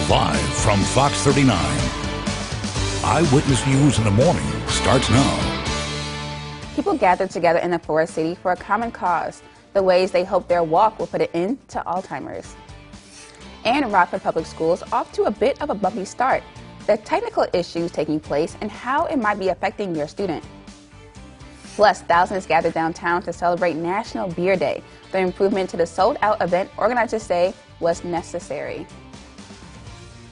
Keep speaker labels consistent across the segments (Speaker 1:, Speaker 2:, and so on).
Speaker 1: Live from Fox 39. Eyewitness News in the morning starts now.
Speaker 2: People gathered together in the Forest City for a common cause, the ways they hope their walk will put an end to Alzheimer's. And Rockford Public Schools off to a bit of a bumpy start, the technical issues taking place and how it might be affecting your student. Plus, thousands gathered downtown to celebrate National Beer Day. The improvement to the sold-out event organizers say was necessary.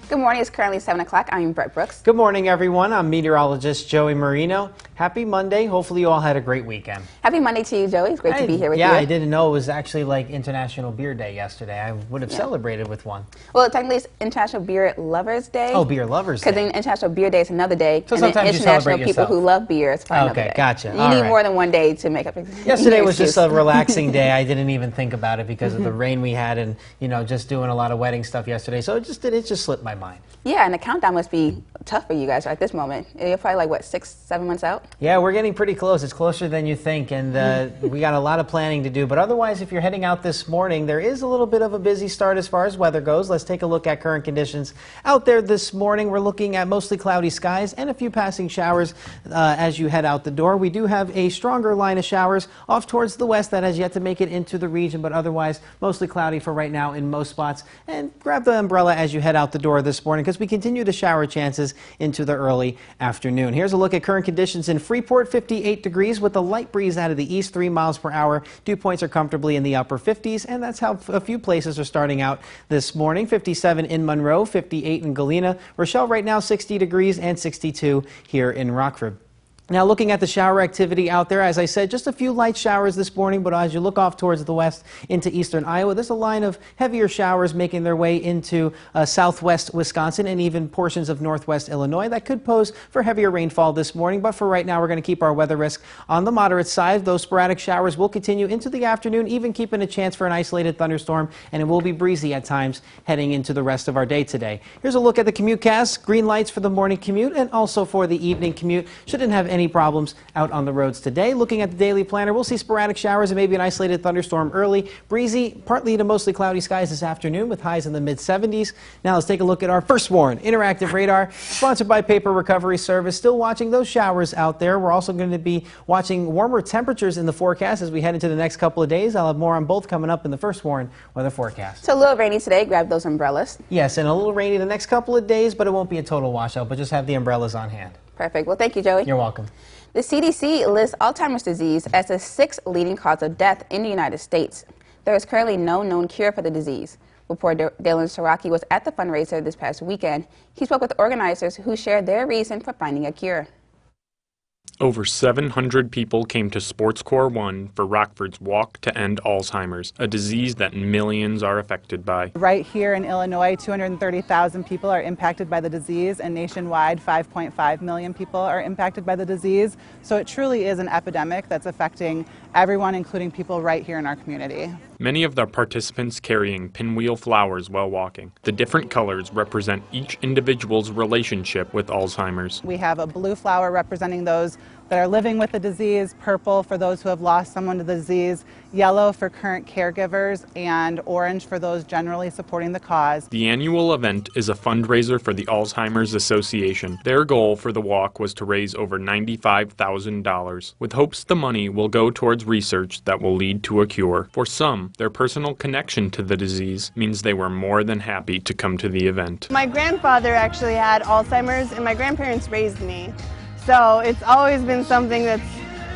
Speaker 2: Good morning. It's currently 7 o'clock. I'm Brett Brooks.
Speaker 3: Good morning, everyone. I'm meteorologist Joey Marino. Happy Monday. Hopefully you all had a great weekend.
Speaker 2: Happy Monday to you, Joey. It's great to be here with you.
Speaker 3: Yeah, I didn't know it was actually like International Beer Day yesterday. I would have celebrated with one.
Speaker 2: Well, technically it's International Beer Lovers Day.
Speaker 3: Oh, Beer Lovers Day.
Speaker 2: Because International Beer Day is another day.
Speaker 3: So
Speaker 2: and
Speaker 3: sometimes
Speaker 2: then
Speaker 3: you
Speaker 2: International
Speaker 3: celebrate
Speaker 2: People
Speaker 3: yourself.
Speaker 2: Who Love beer is for another day.
Speaker 3: Okay, gotcha.
Speaker 2: You need more than one day to make up.
Speaker 3: Yesterday was just a relaxing day. I didn't even think about it because of the rain we had and, you know, just doing a lot of wedding stuff yesterday. So it just slipped my mind.
Speaker 2: Yeah, and the countdown must be tough for you guys at this moment. You're probably like, what, 6-7 months out?
Speaker 3: Yeah, we're getting pretty close. It's closer than you think, and we got a lot of planning to do. But otherwise, if you're heading out this morning, there is a little bit of a busy start as far as weather goes. Let's take a look at current conditions out there this morning. We're looking at mostly cloudy skies and a few passing showers as you head out the door. We do have a stronger line of showers off towards the west that has yet to make it into the region, but otherwise mostly cloudy for right now in most spots. And grab the umbrella as you head out the door this morning because we continue to shower chances into the early afternoon. Here's a look at current conditions in Freeport, 58 degrees with a light breeze out of the east, 3 miles per hour. Dew points are comfortably in the upper 50s, and that's how a few places are starting out this morning. 57 in Monroe, 58 in Galena. Rochelle right now 60 degrees and 62 here in Rockford. Now looking at the shower activity out there, as I said, just a few light showers this morning, but as you look off towards the west into eastern Iowa, there's a line of heavier showers making their way into southwest Wisconsin and even portions of northwest Illinois. That could pose for heavier rainfall this morning, but for right now we're going to keep our weather risk on the moderate side. Those sporadic showers will continue into the afternoon, even keeping a chance for an isolated thunderstorm, and it will be breezy at times heading into the rest of our day today. Here's a look at the commute cast. Green lights for the morning commute and also for the evening commute. Shouldn't have any problems out on the roads today. Looking at the daily planner, we'll see sporadic showers and maybe an isolated thunderstorm early. Breezy, partly to mostly cloudy skies this afternoon with highs in the mid-70s. Now let's take a look at our First Warn interactive radar, sponsored by Paper Recovery Service. Still watching those showers out there. We're also going to be watching warmer temperatures in the forecast as we head into the next couple of days. I'll have more on both coming up in the First Warn weather forecast.
Speaker 2: So a little rainy today. Grab those umbrellas.
Speaker 3: Yes, and a little rainy the next couple of days, but it won't be a total washout, but just have the umbrellas on hand.
Speaker 2: Perfect. Well, thank you, Joey.
Speaker 3: You're welcome.
Speaker 2: The CDC lists Alzheimer's disease as the 6th leading cause of death in the United States. There is currently no known cure for the disease. Reporter Dylan Saraki was at the fundraiser this past weekend. He spoke with organizers who shared their reason for finding a cure.
Speaker 4: Over 700 people came to Sports Corps 1 for Rockford's Walk to End Alzheimer's, a disease that millions are affected by.
Speaker 5: Right here in Illinois, 230,000 people are impacted by the disease, and nationwide, 5.5 million people are impacted by the disease. So it truly is an epidemic that's affecting everyone, including people right here in our community.
Speaker 4: Many of the participants carrying pinwheel flowers while walking. The different colors represent each individual's relationship with Alzheimer's.
Speaker 5: We have a blue flower representing those that are living with the disease, purple for those who have lost someone to the disease, yellow for current caregivers, and orange for those generally supporting the cause.
Speaker 4: The annual event is a fundraiser for the Alzheimer's Association. Their goal for the walk was to raise over $95,000, with hopes the money will go towards research that will lead to a cure. For some, their personal connection to the disease means they were more than happy to come to the event.
Speaker 6: My grandfather actually had Alzheimer's, and my grandparents raised me. So it's always been something that's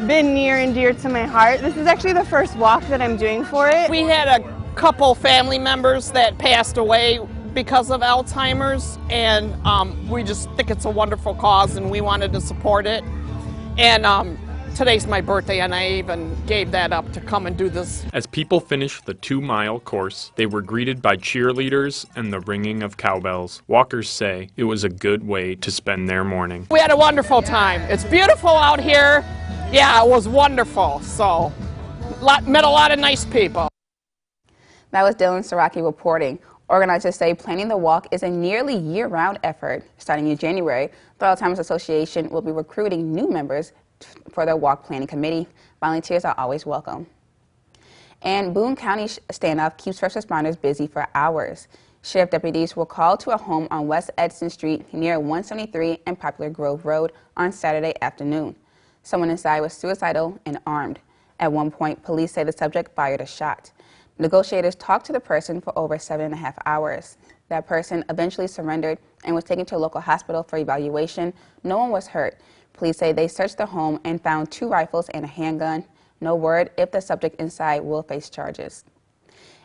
Speaker 6: been near and dear to my heart. This is actually the first walk that I'm doing for it.
Speaker 7: We had a couple family members that passed away because of Alzheimer's, and we just think it's a wonderful cause and we wanted to support it. And today's my birthday, and I even gave that up to come and do this.
Speaker 4: As people finished the 2-mile course, they were greeted by cheerleaders and the ringing of cowbells. Walkers say it was a good way to spend their morning.
Speaker 7: We had a wonderful time. It's beautiful out here. Yeah, it was wonderful. So, met a lot of nice people.
Speaker 2: That was Dylan Saraki reporting. Organizers say planning the walk is a nearly year-round effort. Starting in January, the Alzheimer's Association will be recruiting new members for their walk planning committee. Volunteers are always welcome. And Boone County standoff keeps first responders busy for hours. Sheriff deputies were called to a home on West Edson Street near 173 and Poplar Grove Road on Saturday afternoon. Someone inside was suicidal and armed. At one point, police say the subject fired a shot. Negotiators talked to the person for over 7.5 hours. That person eventually surrendered and was taken to a local hospital for evaluation. No one was hurt. Police say they searched the home and found 2 rifles and a handgun. No word if the subject inside will face charges.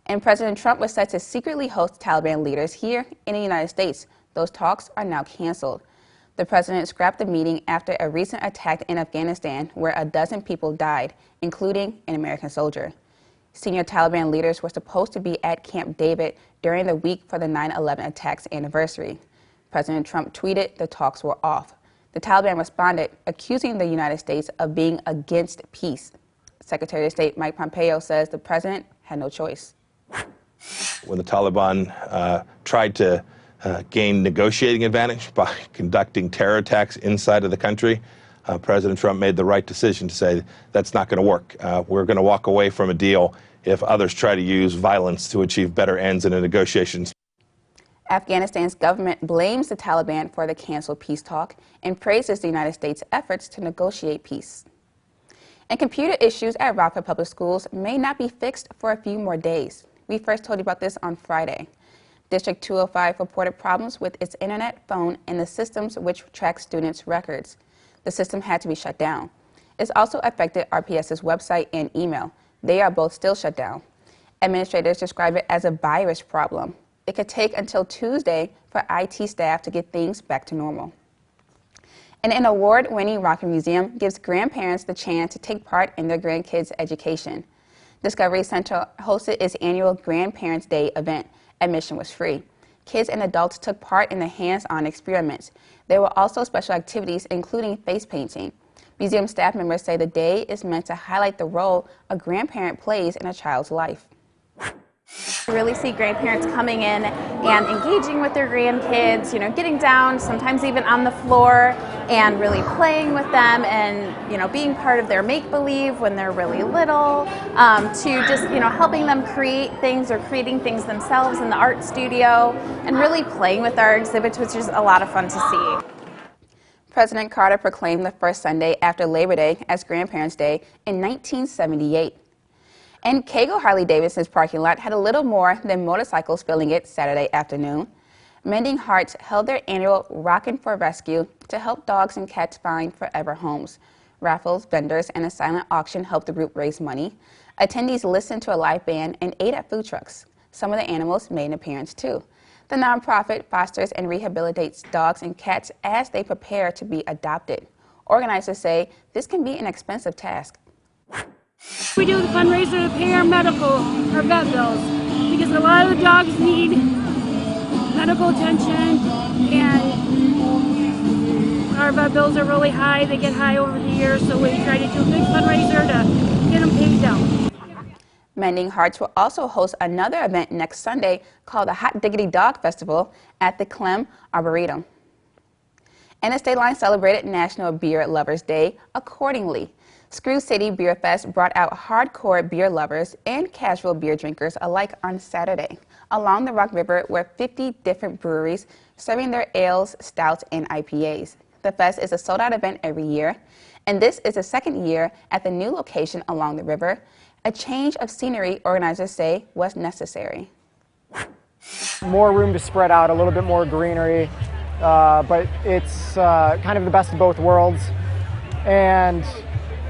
Speaker 2: And President Trump was set to secretly host Taliban leaders here in the United States. Those talks are now canceled. The president scrapped the meeting after a recent attack in Afghanistan where a dozen people died, including an American soldier. Senior Taliban leaders were supposed to be at Camp David during the week for the 9/11 attacks anniversary. President Trump tweeted the talks were off. The Taliban responded, accusing the United States of being against peace. Secretary of State Mike Pompeo says the president had no choice.
Speaker 8: When the Taliban tried to gain negotiating advantage by conducting terror attacks inside of the country, President Trump made the right decision to say that's not going to work. We're going to walk away from a deal if others try to use violence to achieve better ends in the negotiations.
Speaker 2: Afghanistan's government blames the Taliban for the canceled peace talk and praises the United States' efforts to negotiate peace. And computer issues at Rockford Public Schools may not be fixed for a few more days. We first told you about this on Friday. District 205 reported problems with its internet, phone, and the systems which track students' records. The system had to be shut down. It's also affected RPS's website and email. They are both still shut down. Administrators describe it as a virus problem. It could take until Tuesday for IT staff to get things back to normal. And an award-winning Rockford Museum gives grandparents the chance to take part in their grandkids' education. Discovery Central hosted its annual Grandparents' Day event. Admission was free. Kids and adults took part in the hands-on experiments. There were also special activities, including face painting. Museum staff members say the day is meant to highlight the role a grandparent plays in a child's life.
Speaker 9: You really see grandparents coming in and engaging with their grandkids, getting down, sometimes even on the floor, and really playing with them and, being part of their make-believe when they're really little, to just, helping them create things or creating things themselves in the art studio and really playing with our exhibits, which is a lot of fun to see.
Speaker 2: President Carter proclaimed the first Sunday after Labor Day as Grandparents' Day in 1978. And Cagle Harley-Davidson's parking lot had a little more than motorcycles filling it Saturday afternoon. Mending Hearts held their annual Rockin' for Rescue to help dogs and cats find forever homes. Raffles, vendors, and a silent auction helped the group raise money. Attendees listened to a live band and ate at food trucks. Some of the animals made an appearance too. The nonprofit fosters and rehabilitates dogs and cats as they prepare to be adopted. Organizers say this can be an expensive task.
Speaker 10: We do the fundraiser to pay our vet bills, because a lot of the dogs need medical attention, and our vet bills are really high. They get high over the years, so we try to do a big fundraiser to get them paid down.
Speaker 2: Mending Hearts will also host another event next Sunday called the Hot Diggity Dog Festival at the Clem Arboretum. And the state line celebrated National Beer Lovers Day accordingly. Screw City Beer Fest brought out hardcore beer lovers and casual beer drinkers alike on Saturday. Along the Rock River were 50 different breweries serving their ales, stouts, and IPAs. The fest is a sold-out event every year, and this is the second year at the new location along the river. A change of scenery, organizers say, was necessary.
Speaker 11: More room to spread out, a little bit more greenery, but it's kind of the best of both worlds. And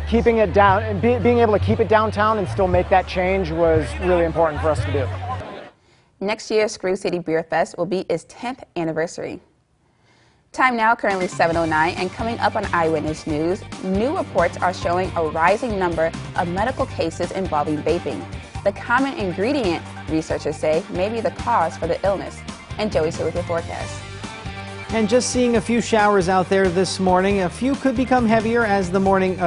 Speaker 11: keeping it down and being able to keep it downtown and still make that change was really important for us to do.
Speaker 2: Next year's Screw City Beer Fest will be its 10th anniversary. Time now currently 7:09, and coming up on Eyewitness News, new reports are showing a rising number of medical cases involving vaping. The common ingredient, researchers say, may be the cause for the illness. And Joey's here with your forecast.
Speaker 3: And just seeing a few showers out there this morning. A few could become heavier as the morning